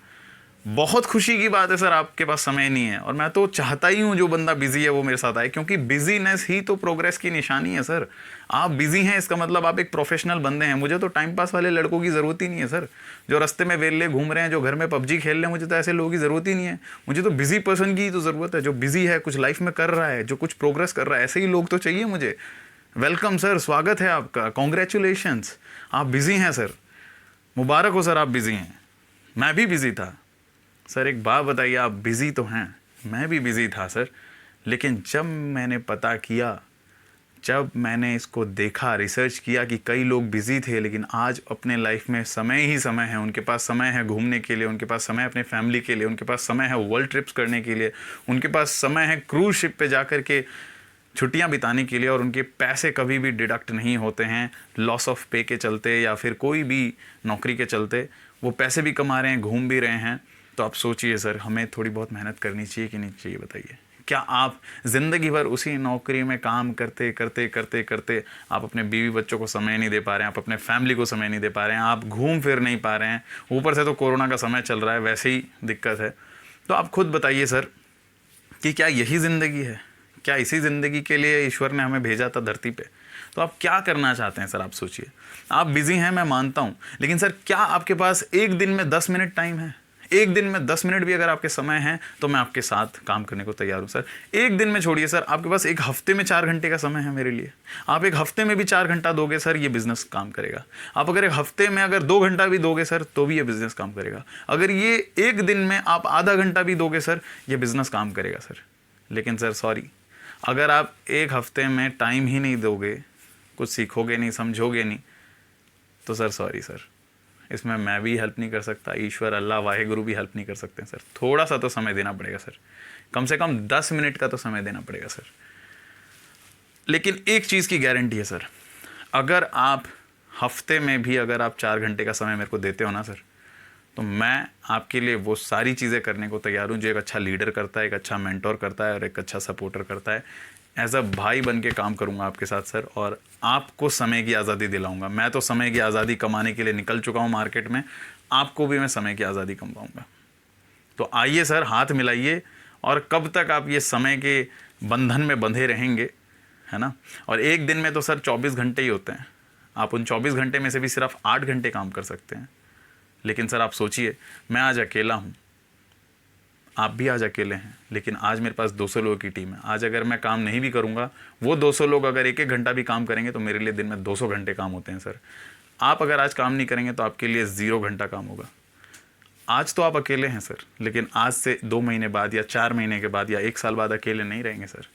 Speaker 1: बहुत खुशी की बात है सर आपके पास समय नहीं है, और मैं तो चाहता ही हूँ जो बंदा बिजी है वो मेरे साथ आए, क्योंकि बिजीनेस ही तो प्रोग्रेस की निशानी है सर। आप बिजी हैं इसका मतलब आप एक प्रोफेशनल बंदे हैं। मुझे तो टाइम पास वाले लड़कों की ज़रूरत ही नहीं है सर, जो रास्ते में वेले घूम रहे हैं, जो घर में PUBG खेल रहे हैं, मुझे तो ऐसे लोगों की ज़रूरत ही नहीं है। मुझे तो बिजी पर्सन की ही तो ज़रूरत है, जो बिजी है, कुछ लाइफ में कर रहा है, जो कुछ प्रोग्रेस कर रहा है, ऐसे ही लोग तो चाहिए मुझे। वेलकम सर, स्वागत है आपका, कॉन्ग्रेचुलेशंस, आप बिजी हैं सर, मुबारक हो सर, आप बिजी हैं। मैं भी बिजी था सर। एक बात बताइए, आप बिज़ी तो हैं, मैं भी बिज़ी था सर, लेकिन जब मैंने पता किया जब मैंने इसको देखा, रिसर्च किया कि कई लोग बिज़ी थे लेकिन आज अपने लाइफ में समय ही समय है, उनके पास समय है घूमने के लिए, उनके पास समय है अपने फैमिली के लिए, उनके पास समय है वर्ल्ड ट्रिप्स करने के लिए, उनके पास समय है क्रूज शिप पे जाकर के छुट्टियां बिताने के लिए, और उनके पैसे कभी भी डिडक्ट नहीं होते हैं लॉस ऑफ पे के चलते या फिर कोई भी नौकरी के चलते, वो पैसे भी कमा रहे हैं, घूम भी रहे हैं। तो आप सोचिए सर, हमें थोड़ी बहुत मेहनत करनी चाहिए कि नहीं चाहिए, बताइए। क्या आप ज़िंदगी भर उसी नौकरी में काम करते करते करते करते आप अपने बीवी बच्चों को समय नहीं दे पा रहे हैं, आप अपने फैमिली को समय नहीं दे पा रहे हैं, आप घूम फिर नहीं पा रहे हैं, ऊपर से तो कोरोना का समय चल रहा है, वैसे ही दिक्कत है। तो आप खुद बताइए सर कि क्या यही ज़िंदगी है? क्या इसी ज़िंदगी के लिए ईश्वर ने हमें भेजा था धरती पे? तो आप क्या करना चाहते हैं सर? आप सोचिए। आप बिज़ी हैं, मैं मानता हूँ, लेकिन सर क्या आपके पास एक दिन में 10 मिनट टाइम है? एक दिन में 10 मिनट भी अगर आपके समय है तो मैं आपके साथ काम करने को तैयार हूँ सर। एक दिन में छोड़िए सर, आपके पास एक हफ्ते में 4 घंटे का समय है मेरे लिए। आप एक हफ्ते में भी 4 घंटा दोगे सर, ये बिज़नेस काम करेगा। आप अगर एक हफ्ते में अगर 2 घंटा भी दोगे सर, तो भी ये बिज़नेस काम करेगा। अगर ये एक दिन में आप आधा घंटा भी दोगे सर, ये बिज़नेस काम करेगा सर। लेकिन सर सॉरी, अगर आप एक हफ्ते में टाइम ही नहीं दोगे, कुछ सीखोगे नहीं, समझोगे नहीं, तो सर सॉरी सर, इसमें मैं भी हेल्प नहीं कर सकता, ईश्वर अल्लाह वाहेगुरु भी हेल्प नहीं कर सकते हैं सर। थोड़ा सा तो समय देना पड़ेगा सर, कम से कम 10 मिनट का तो समय देना पड़ेगा सर। लेकिन एक चीज़ की गारंटी है सर, अगर आप हफ्ते में भी अगर आप 4 घंटे का समय मेरे को देते हो ना सर, तो मैं आपके लिए वो सारी चीज़ें करने को तैयार हूँ जो एक अच्छा लीडर करता है, एक अच्छा मेंटोर करता है और एक अच्छा सपोर्टर करता है। एज अ भाई बन के काम करूँगा आपके साथ सर, और आपको समय की आज़ादी दिलाऊंगा। मैं तो समय की आज़ादी कमाने के लिए निकल चुका हूँ मार्केट में, आपको भी मैं समय की आज़ादी कमाऊँगा। तो आइए सर, हाथ मिलाइए। और कब तक आप ये समय के बंधन में बंधे रहेंगे, है ना? और एक दिन में तो सर 24 घंटे ही होते हैं, आप उन 24 घंटे में से भी सिर्फ 8 घंटे काम कर सकते हैं। लेकिन सर आप सोचिए, मैं आज अकेला हूँ, आप भी आज अकेले हैं, लेकिन आज मेरे पास 200 लोगों की टीम है। आज अगर मैं काम नहीं भी करूँगा, वो 200 लोग अगर एक एक घंटा भी काम करेंगे तो मेरे लिए दिन में 200 घंटे काम होते हैं सर। आप अगर आज काम नहीं करेंगे तो आपके लिए 0 घंटा काम होगा। आज तो आप अकेले हैं सर, लेकिन आज से 2 महीने बाद या 4 महीने के बाद या 1 साल बाद अकेले नहीं रहेंगे सर।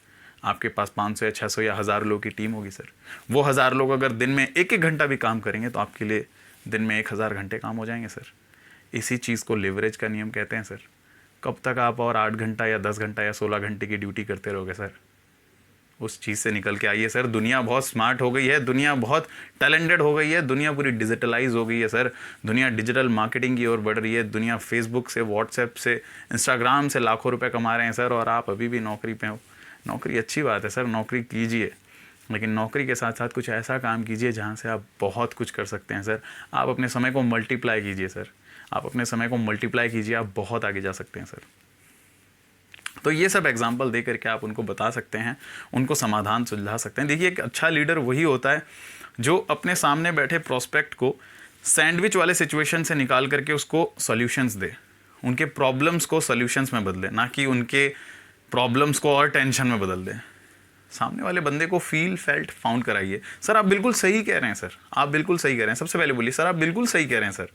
Speaker 1: आपके पास 500 या 600 या 1000 लोगों की टीम होगी सर। वो 1000 लोग अगर दिन में एक एक घंटा भी काम करेंगे तो आपके लिए दिन में 1000 घंटे काम हो जाएंगे सर। इसी चीज़ को लिवरेज का नियम कहते हैं सर। कब तक आप और 8 घंटा या 10 घंटा या 16 घंटे की ड्यूटी करते रहोगे सर? उस चीज़ से निकल के आइए सर। दुनिया बहुत स्मार्ट हो गई है, दुनिया बहुत टैलेंटेड हो गई है, दुनिया पूरी डिजिटलाइज हो गई है सर। दुनिया डिजिटल मार्केटिंग की ओर बढ़ रही है। दुनिया फेसबुक से, व्हाट्सएप से, इंस्टाग्राम से लाखों रुपए कमा रहे हैं सर, और आप अभी भी नौकरी पे हो। नौकरी अच्छी बात है सर, नौकरी कीजिए, लेकिन नौकरी के साथ साथ कुछ ऐसा काम कीजिए जहाँ से आप बहुत कुछ कर सकते हैं सर। आप अपने समय को मल्टीप्लाई कीजिए सर, आप अपने समय को मल्टीप्लाई कीजिए, आप बहुत आगे जा सकते हैं सर। तो ये सब एग्जाम्पल दे करके आप उनको बता सकते हैं, उनको समाधान सुलझा सकते हैं। देखिए, एक अच्छा लीडर वही होता है जो अपने सामने बैठे प्रोस्पेक्ट को सैंडविच वाले सिचुएशन से निकाल करके उसको सॉल्यूशंस दे, उनके प्रॉब्लम्स को सॉल्यूशंस में बदले, ना कि उनके प्रॉब्लम्स को और टेंशन में बदल दे। सामने वाले बंदे को फील फेल्ट फाउंड कराइए। सर आप बिल्कुल सही कह रहे हैं सर, आप बिल्कुल सही कह रहे हैं। सबसे पहले बोलिए सर आप बिल्कुल सही कह रहे हैं सर,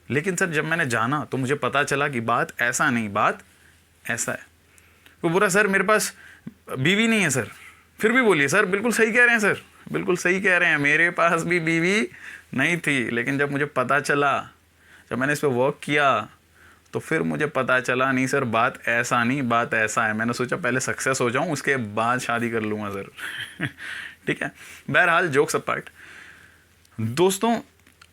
Speaker 1: लेकिन सर जब मैंने जाना तो मुझे पता चला कि बात ऐसा नहीं, बात ऐसा है। वो बोला सर मेरे पास बीवी नहीं है सर। फिर भी बोलिए सर बिल्कुल सही कह रहे हैं सर, बिल्कुल सही कह रहे हैं, मेरे पास भी बीवी नहीं थी, लेकिन जब मुझे पता चला, जब मैंने इस पर वर्क किया तो फिर मुझे पता चला नहीं सर, बात ऐसा नहीं, बात ऐसा है। मैंने सोचा पहले सक्सेस हो जाऊं, उसके बाद शादी कर लूँगा सर। ठीक है। बहरहाल जोक्स अपार्ट, दोस्तों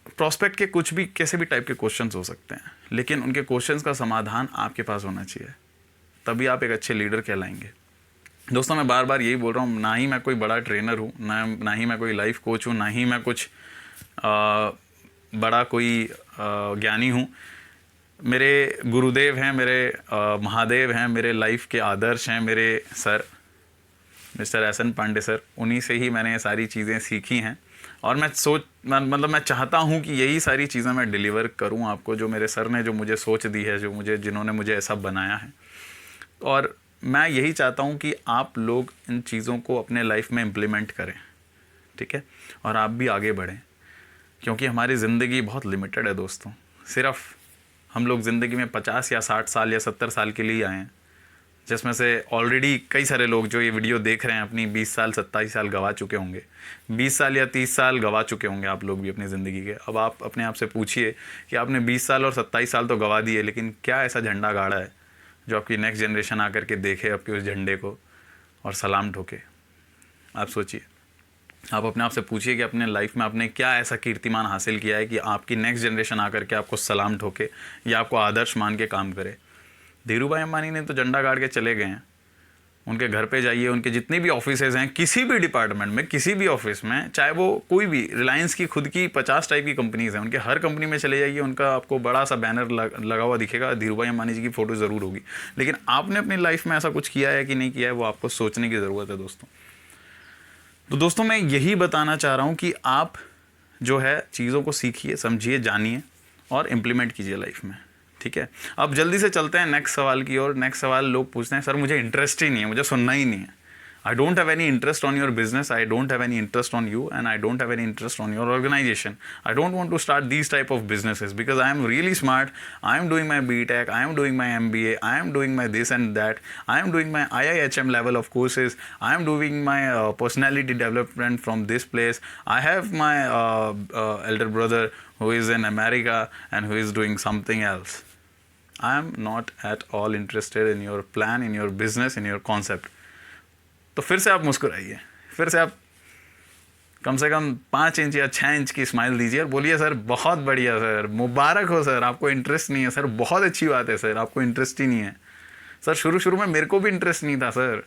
Speaker 1: प्रोस्पेक्ट के कुछ भी कैसे भी टाइप के क्वेश्चंस हो सकते हैं, लेकिन उनके क्वेश्चंस का समाधान आपके पास होना चाहिए, तभी आप एक अच्छे लीडर कहलाएंगे। दोस्तों मैं बार बार यही बोल रहा हूँ, ना ही मैं कोई बड़ा ट्रेनर हूँ, ना ही मैं कोई लाइफ कोच हूँ, ना ही मैं कुछ बड़ा कोई ज्ञानी हूँ। मेरे गुरुदेव हैं, मेरे महादेव हैं, मेरे लाइफ के आदर्श हैं मेरे sir mister S N. Pandey sir. उन्हीं से ही मैंने ये सारी चीज़ें सीखी हैं, और मैं चाहता हूँ कि यही सारी चीज़ें मैं डिलीवर करूँ आपको, जो मेरे सर ने जो मुझे सोच दी है, जिन्होंने मुझे ऐसा बनाया है। और मैं यही चाहता हूँ कि आप लोग इन चीज़ों को अपने लाइफ में इम्प्लीमेंट करें, ठीक है, और आप भी आगे बढ़ें, क्योंकि हमारी ज़िंदगी बहुत लिमिटेड है दोस्तों। सिर्फ हम लोग ज़िंदगी में 50 या 60 साल या 70 साल के लिए आए हैं, जिसमें से ऑलरेडी कई सारे लोग जो ये वीडियो देख रहे हैं अपनी 20 साल 27 साल गवा चुके होंगे, 20 साल या 30 साल गवा चुके होंगे आप लोग भी अपनी ज़िंदगी के। अब आप अपने आप से पूछिए कि आपने 20 साल और 27 साल तो गवा दिए, लेकिन क्या ऐसा झंडा गाड़ा है जो आपकी नेक्स्ट जनरेशन आकर के देखे आपके उस झंडे को और सलाम ठोके? आप सोचिए, आप अपने आप से पूछिए कि अपने लाइफ में आपने क्या ऐसा कीर्तिमान हासिल किया है कि आपकी नेक्स्ट जनरेशन आकर के आपको सलाम ठोके या आपको आदर्श मान के काम करे। धीरू भाई अंबानी ने तो झंडा गाड़ के चले गए हैं। उनके घर पे जाइए, उनके जितनी भी ऑफिसेज हैं, किसी भी डिपार्टमेंट में, किसी भी ऑफिस में, चाहे वो कोई भी रिलायंस की खुद की 50 टाइप की कंपनीज हैं, उनके हर कंपनी में चले जाइए, उनका आपको बड़ा सा बैनर लगा हुआ दिखेगा, धीरू भाई अंबानी जी की फ़ोटो ज़रूर होगी। लेकिन आपने अपनी लाइफ में ऐसा कुछ किया है कि नहीं किया है, वो आपको सोचने की ज़रूरत है दोस्तों। तो दोस्तों मैं यही बताना चाह रहा हूँ कि आप जो है चीज़ों को सीखिए, समझिए, जानिए और इम्प्लीमेंट कीजिए लाइफ में, ठीक है। अब जल्दी से चलते हैं नेक्स्ट सवाल की ओर। नेक्स्ट सवाल लोग पूछते हैं, सर मुझे इंटरेस्ट ही नहीं है, मुझे सुनना ही नहीं है। I don't have any interest on your business, I don't have any interest on you, and I don't have any interest on your organisation. I don't want to start these type of businesses because I am really smart. I am doing my BTech, I am doing my MBA, I am doing my this and that, I am doing my IIHM level of courses, I am doing my personality development from this place. I have my elder brother who is in America and who is doing something else. I am not at all interested in your plan, in your business, in your concept. तो फिर से आप मुस्कुराइए, फिर से आप कम से कम 5 inch या 6 inch की स्माइल दीजिए और बोलिए सर बहुत बढ़िया सर, मुबारक हो सर, आपको इंटरेस्ट नहीं है सर, बहुत अच्छी बात है सर, आपको इंटरेस्ट ही नहीं है सर। शुरू में मेरे को भी इंटरेस्ट नहीं था सर,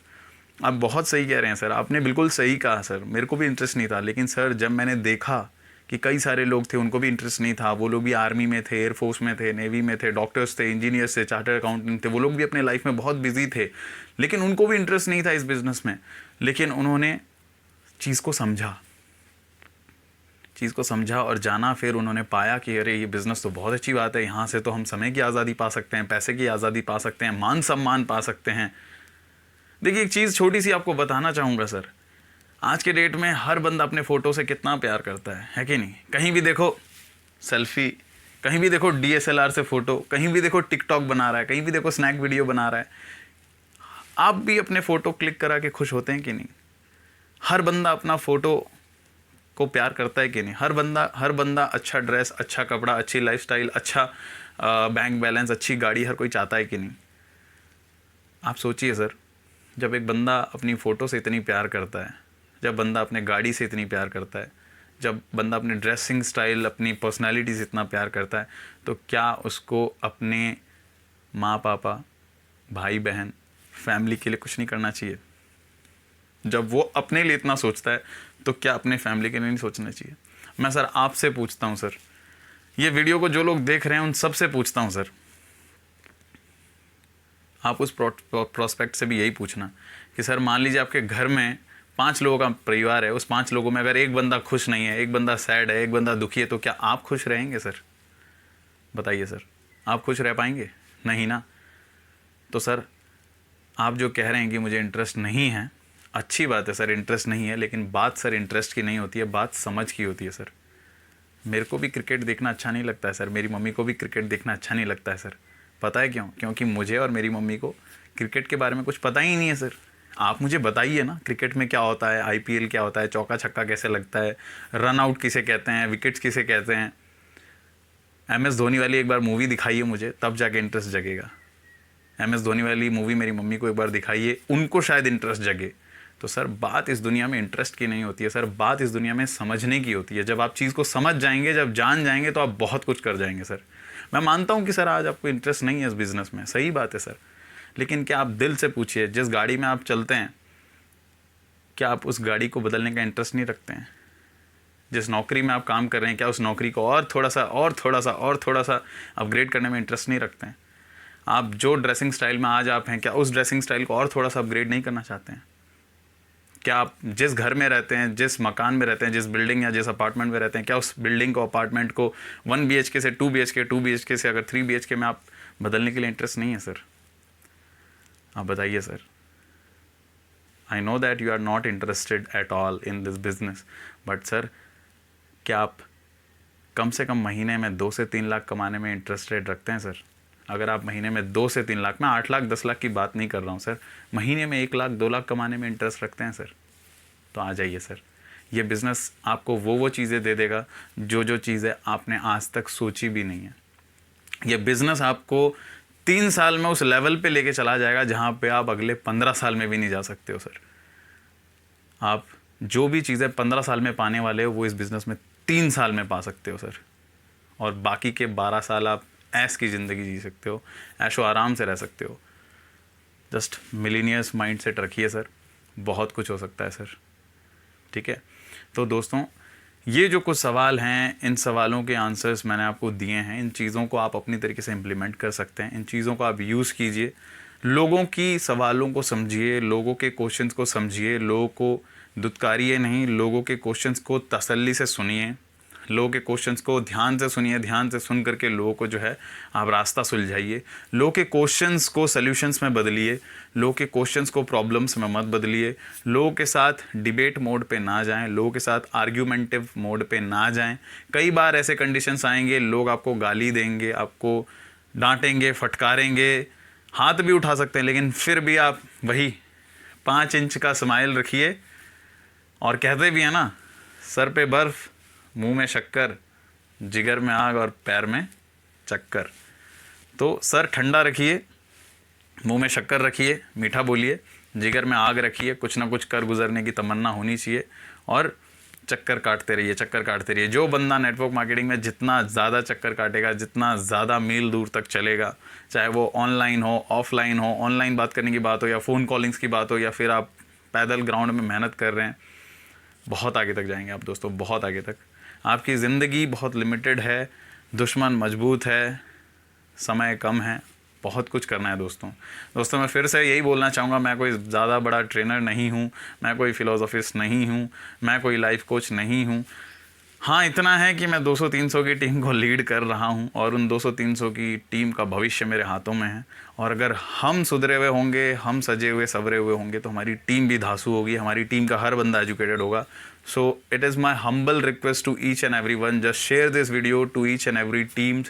Speaker 1: आप बहुत सही कह रहे हैं सर, आपने बिल्कुल सही कहा सर, मेरे को भी इंटरेस्ट नहीं था, लेकिन सर जब मैंने देखा कि कई सारे लोग थे उनको भी इंटरेस्ट नहीं था, वो लोग भी आर्मी में थे, एयरफोर्स में थे, नेवी में थे, डॉक्टर्स थे, इंजीनियर्स थे, चार्टर्ड अकाउंटेंट थे, वो लोग भी अपने लाइफ में बहुत बिजी थे, लेकिन उनको भी इंटरेस्ट नहीं था इस बिज़नेस में। लेकिन उन्होंने चीज़ को समझा और जाना, फिर उन्होंने पाया कि अरे ये बिज़नेस तो बहुत अच्छी बात है, यहाँ से तो हम समय की आज़ादी पा सकते हैं, पैसे की आज़ादी पा सकते हैं, मान सम्मान पा सकते हैं। देखिए एक चीज़ छोटी सी आपको बताना चाहूँगा सर, आज के डेट में हर बंदा अपने फ़ोटो से कितना प्यार करता है कि नहीं? कहीं भी देखो सेल्फी, कहीं भी देखो DSLR से फ़ोटो, कहीं भी देखो टिकटॉक बना रहा है, कहीं भी देखो स्नैक वीडियो बना रहा है। आप भी अपने फ़ोटो क्लिक करा के खुश होते हैं कि नहीं? हर बंदा अपना फ़ोटो को प्यार करता है कि नहीं? हर बंदा अच्छा ड्रेस, अच्छा कपड़ा, अच्छी लाइफस्टाइल, अच्छा बैंक बैलेंस, अच्छी गाड़ी हर कोई चाहता है कि नहीं? आप सोचिए सर, जब एक बंदा अपनी फ़ोटो से इतनी प्यार करता है, जब बंदा अपने गाड़ी से इतनी प्यार करता है, जब बंदा अपने ड्रेसिंग स्टाइल, अपनी पर्सनालिटी से इतना प्यार करता है, तो क्या उसको अपने माँ पापा, भाई बहन, फैमिली के लिए कुछ नहीं करना चाहिए? जब वो अपने लिए इतना सोचता है तो क्या अपने फैमिली के लिए नहीं सोचना चाहिए? मैं सर आपसे पूछता हूँ सर, ये वीडियो को जो लोग देख रहे हैं उन सब से पूछता हूँ सर, आप उस प्रोस्पेक्ट से भी यही पूछना कि सर मान लीजिए आपके घर में 5 लोगों का परिवार है, उस 5 लोगों में अगर एक बंदा खुश नहीं है, एक बंदा सैड है, एक बंदा दुखी है, तो क्या आप खुश रहेंगे सर? बताइए सर, आप खुश रह पाएंगे? नहीं ना। तो सर आप जो कह रहे हैं कि मुझे इंटरेस्ट नहीं है, अच्छी बात है सर, इंटरेस्ट नहीं है, लेकिन बात सर इंटरेस्ट की नहीं होती है, बात समझ की होती है सर। मेरे को भी क्रिकेट देखना अच्छा नहीं लगता है सर, मेरी मम्मी को भी क्रिकेट देखना अच्छा नहीं लगता है सर। पता है क्यों? क्योंकि मुझे और मेरी मम्मी को क्रिकेट के बारे में कुछ पता ही नहीं है सर। आप मुझे बताइए ना, क्रिकेट में क्या होता है, IPL क्या होता है, चौका छक्का कैसे लगता है, रन आउट किसे कहते हैं, विकेट्स किसे कहते हैं। MS धोनी वाली एक बार मूवी दिखाइए मुझे, तब जाके इंटरेस्ट जगेगा। MS धोनी वाली मूवी मेरी मम्मी को एक बार दिखाइए, उनको शायद इंटरेस्ट जगे। तो सर बात इस दुनिया में इंटरेस्ट की नहीं होती है सर, बात इस दुनिया में समझने की होती है। जब आप चीज़ को समझ जाएंगे, जब जान जाएंगे, तो आप बहुत कुछ कर जाएंगे सर। मैं मानता हूँ कि सर आज आपको इंटरेस्ट नहीं है इस बिज़नेस में, सही बात है सर, लेकिन क्या आप दिल से पूछिए, जिस गाड़ी में आप चलते हैं, क्या आप उस गाड़ी को बदलने का इंटरेस्ट नहीं रखते हैं? जिस नौकरी में आप काम कर रहे हैं, क्या उस नौकरी को और थोड़ा सा अपग्रेड करने में इंटरेस्ट नहीं रखते हैं? आप जो ड्रेसिंग स्टाइल में आज आप हैं, क्या उस ड्रेसिंग स्टाइल को और थोड़ा सा अपग्रेड नहीं करना चाहते हैं? क्या आप जिस घर में रहते हैं, जिस मकान में रहते हैं, जिस बिल्डिंग या जिस अपार्टमेंट में रहते हैं, क्या उस बिल्डिंग को, अपार्टमेंट को 1 BHK से 2 BHK, 2 BHK से अगर 3 BHK में आप बदलने के लिए इंटरेस्ट नहीं है सर? आप बताइए sir. I know that you are not interested at all in this business, but sir क्या आप कम से कम महीने में 2 से 3 लाख कमाने में इंटरेस्टेड रखते हैं सर? अगर आप महीने में 2 से 3 लाख, मैं 8 लाख 10 लाख की बात नहीं कर रहा हूँ सर, महीने में 1 लाख 2 लाख कमाने में इंटरेस्ट रखते हैं सर, तो आ जाइए सर। ये बिज़नेस आपको वो चीज़ें दे देगा जो चीज़ें आपने आज तक सोची भी नहीं है। ये बिज़नेस आपको 3 साल में उस लेवल पे लेके चला जाएगा जहाँ पे आप अगले 15 साल में भी नहीं जा सकते हो सर। आप जो भी चीज़ें 15 साल में पाने वाले हो वो इस बिज़नेस में 3 साल में पा सकते हो सर, और बाकी के 12 साल आप ऐश की ज़िंदगी जी सकते हो, ऐशो आराम से रह सकते हो। जस्ट मिलीनियर्स माइंड सेट रखिए सर, बहुत कुछ हो सकता है सर, ठीक है। तो दोस्तों, ये जो कुछ सवाल हैं, इन सवालों के आंसर्स मैंने आपको दिए हैं। इन चीज़ों को आप अपनी तरीके से इम्प्लीमेंट कर सकते हैं, इन चीज़ों को आप यूज़ कीजिए, लोगों की सवालों को समझिए, लोगों के क्वेश्चंस को समझिए, लोगों को दुत्कारिए नहीं, लोगों के क्वेश्चंस को तसल्ली से सुनिए, लोगों के क्वेश्चंस को ध्यान से सुनिए, ध्यान से सुन करके लोगों को जो है आप रास्ता सुलझाइए, लोगों के क्वेश्चंस को सॉल्यूशंस में बदलिए, लोगों के क्वेश्चंस को प्रॉब्लम्स में मत बदलिए, लोगों के साथ डिबेट मोड पे ना जाएं, लोगों के साथ आर्ग्यूमेंटिव मोड पे ना जाएं। कई बार ऐसे कंडीशंस आएंगे, लोग आपको गाली देंगे, आपको डांटेंगे, फटकारेंगे, हाथ भी उठा सकते हैं, लेकिन फिर भी आप वही 5 इंच का स्माइल रखिए, और कहते भी हैं ना, सर पे बर्फ़, मुंह में शक्कर, जिगर में आग और पैर में चक्कर। तो सर ठंडा रखिए, मुंह में शक्कर रखिए, मीठा बोलिए, जिगर में आग रखिए, कुछ ना कुछ कर गुजरने की तमन्ना होनी चाहिए, और चक्कर काटते रहिए, चक्कर काटते रहिए। जो बंदा नेटवर्क मार्केटिंग में जितना ज़्यादा चक्कर काटेगा, जितना ज़्यादा मील दूर तक चलेगा, चाहे वो ऑनलाइन हो, ऑफलाइन हो, ऑनलाइन बात करने की बात हो या फ़ोन कॉलिंग्स की बात हो, या फिर आप पैदल ग्राउंड में मेहनत कर रहे हैं, बहुत आगे तक जाएंगे आप दोस्तों, बहुत आगे तक। आपकी ज़िंदगी बहुत लिमिटेड है, दुश्मन मजबूत है, समय कम है, बहुत कुछ करना है दोस्तों। मैं फिर से यही बोलना चाहूँगा, मैं कोई ज़्यादा बड़ा ट्रेनर नहीं हूँ, मैं कोई फ़िलोसोफिस्ट नहीं हूँ, मैं कोई लाइफ कोच नहीं हूँ। हाँ, इतना है कि मैं 200-300 की टीम को लीड कर रहा हूँ, और उन 200-300 की टीम का भविष्य मेरे हाथों में है। और अगर हम सुधरे हुए होंगे, हम सजे हुए संवरे हुए होंगे, तो हमारी टीम भी धांसू होगी, हमारी टीम का हर बंदा एजुकेटेड होगा। So it is my humble request to each and everyone, just share this video to each and every team,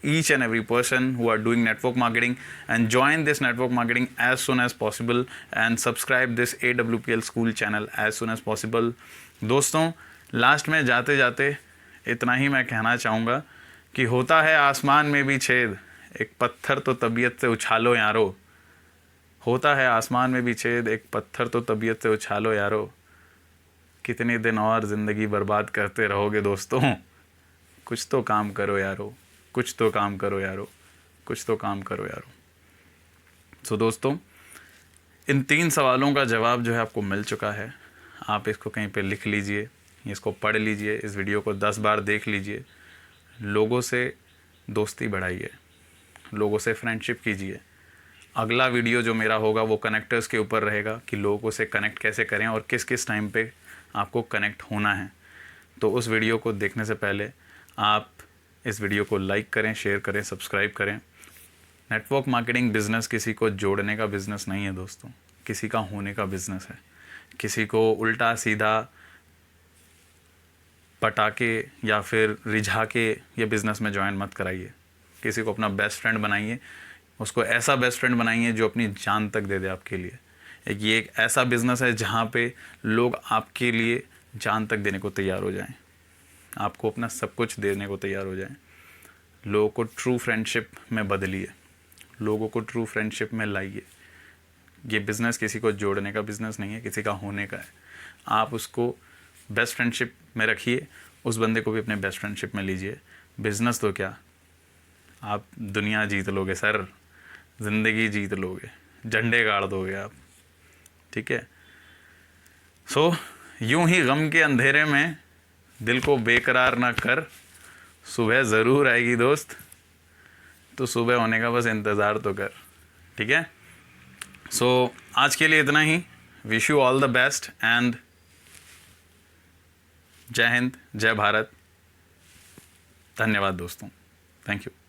Speaker 1: each and every person who are doing network marketing, and join this network marketing as soon as possible, and subscribe this AWPL school channel as soon as possible। दोस्तों, last में जाते जाते इतना ही मैं कहना चाहूँगा कि होता है आसमान में भी छेद, एक पत्थर तो तबीयत से उछालो यारो। होता है आसमान में भी छेद, एक पत्थर तो तबीयत से उछालो यारो। कितने दिन और ज़िंदगी बर्बाद करते रहोगे दोस्तों, कुछ तो काम करो यारो, कुछ तो काम करो यारो, कुछ तो काम करो यारो। सो दोस्तों, इन 3 सवालों का जवाब जो है आपको मिल चुका है। आप इसको कहीं पे लिख लीजिए, इसको पढ़ लीजिए, इस वीडियो को 10 बार देख लीजिए। लोगों से दोस्ती बढ़ाइए, लोगों से फ्रेंडशिप कीजिए। अगला वीडियो जो मेरा होगा वो कनेक्टर्स के ऊपर रहेगा, कि लोगों से कनेक्ट कैसे करें और किस किस टाइम पे आपको कनेक्ट होना है। तो उस वीडियो को देखने से पहले आप इस वीडियो को लाइक करें, शेयर करें, सब्सक्राइब करें। नेटवर्क मार्केटिंग बिज़नेस किसी को जोड़ने का बिज़नेस नहीं है दोस्तों, किसी का होने का बिज़नेस है। किसी को उल्टा सीधा पटाके या फिर रिझा के ये बिज़नेस में ज्वाइन मत कराइए। किसी को अपना बेस्ट फ्रेंड बनाइए, उसको ऐसा बेस्ट फ्रेंड बनाइए जो अपनी जान तक दे दे आपके लिए। ये एक ऐसा बिज़नेस है जहाँ पे लोग आपके लिए जान तक देने को तैयार हो जाएं, आपको अपना सब कुछ देने को तैयार हो जाएं। लोगों को ट्रू फ्रेंडशिप में बदलिए, लोगों को ट्रू फ्रेंडशिप में लाइए। ये बिज़नेस किसी को जोड़ने का बिज़नेस नहीं है, किसी का होने का है। आप उसको बेस्ट फ्रेंडशिप में रखिए, उस बंदे को भी अपने बेस्ट फ्रेंडशिप में लीजिए। बिज़नेस तो क्या, आप दुनिया जीत लोगे सर, ज़िंदगी जीत लोगे, झंडे गाड़ दोगे आप, ठीक है। सो यूं ही गम के अंधेरे में दिल को बेकरार ना कर, सुबह ज़रूर आएगी दोस्त, तो सुबह होने का बस इंतज़ार तो कर, ठीक है। सो आज के लिए इतना ही। Wish you all the best, and jai Hind, जय भारत। धन्यवाद दोस्तों, थैंक यू।